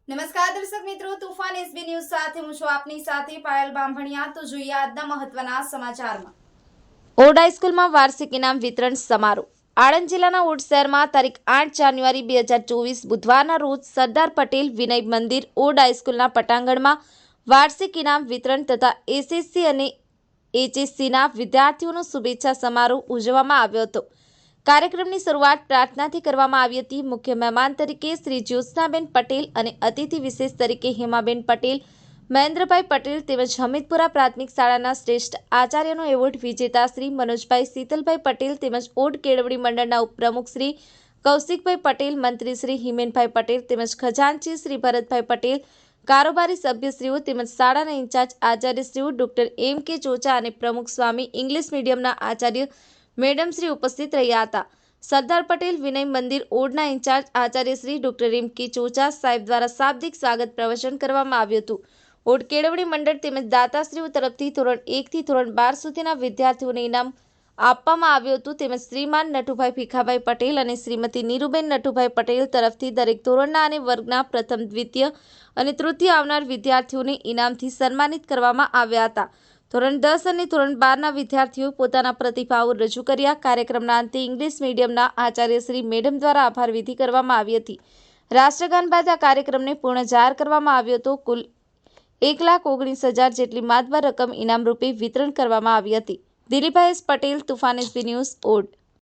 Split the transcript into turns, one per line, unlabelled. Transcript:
નમસ્કાર દર્શક મિત્રો, તુફાન એસબી ન્યૂઝ સાથે હું છું આપની સાથે પાયલ બામભણિયા। તો જોઈએ આજના મહત્વના સમાચારમાં।
ઓડ હાઈસ્કૂલમાં વાર્ષિક ઇનામ વિતરણ સમારોહ। આણંદ જિલ્લાના ઓડ શહેરમાં તારીખ 8 જાન્યુઆરી 2024 બુધવારના રોજ સરદાર પટેલ વિનય મંદિર ઓડ હાઈસ્કૂલના પટાંગણમાં વાર્ષિક ઇનામ વિતરણ તથા એસએસસી અને એચએસસીના વિદ્યાર્થીઓનો શુભેચ્છા સમારોહ ઉજવવામાં આવ્યો હતો। કાર્યક્રમની શરૂઆત પ્રાર્થનાથી કરવામાં આવી હતી। મુખ્ય મહેમાન તરીકે શ્રી જ્યોત્સનાબેન પટેલ અને અતિથિ વિશેષ તરીકે હેમાબેન પટેલ, મહેન્દ્રભાઈ પટેલ તેમજ હમીદપુરા પ્રાથમિક શાળાના શ્રેષ્ઠ આચાર્યનો એવોર્ડ વિજેતા શ્રી મનોજભાઈ શીતલભાઈ પટેલ તેમજ ઓડ કેળવણી મંડળના ઉપપ્રમુખ શ્રી કૌશિકભાઈ પટેલ, મંત્રી શ્રી હિમેનભાઈ પટેલ તેમજ ખજાનચી શ્રી ભરતભાઈ પટેલ, કારોબારી સભ્યશ્રીઓ તેમજ શાળાના ઇન્ચાર્જ આચાર્યશ્રીઓ ડોક્ટર M.K. ચોચા અને પ્રમુખ સ્વામી ઇંગ્લિશ મીડિયમના આચાર્ય મેડમ શ્રી ઉપસ્થિત રહ્યા હતા। સરદાર પટેલ વિનય મંદિર ઓડના in charge Acharya Shri doctor M.K. ચોચા સાહેબ દ્વારા શાબ્દિક સ્વાગત પ્રવચન કરવામાં આવ્યું હતું। ઓડ કેળવણી મંડળ તેમજ દાતાશ્રીઓ તરફથી ધોરણ 1 થી ધોરણ 12 સુધીના વિદ્યાર્થીઓને ઇનામ આપવામાં આવ્યું હતું તેમજ શ્રીમાન નટુભાઈ ભીખાભાઈ પટેલ અને શ્રીમતી નીરુબેન નટુભાઈ પટેલ તરફથી દરેક ધોરણના અને વર્ગના પ્રથમ, દ્વિતીય અને તૃતીય આવનાર વિદ્યાર્થીઓને ઇનામથી સન્માનિત કરવામાં આવ્યા હતા। ધોરણ 10 અને ધોરણ 12ના વિદ્યાર્થીઓ પોતાના પ્રતિભાવો રજૂ કર્યા। કાર્યક્રમના અંતે ઇંગ્લિશ મીડિયમના આચાર્ય શ્રી મેડમ દ્વારા આભાર વિધિ કરવામાં આવી હતી। રાષ્ટ્રગાન બાદ આ કાર્યક્રમને પૂર્ણ જાહેર કરવામાં આવ્યો હતો। કુલ 1,19,000 જેટલી માતબર રકમ ઇનામ રૂપે વિતરણ કરવામાં આવી હતી। Dilipbhai S Patel, Tufan SB news, odd.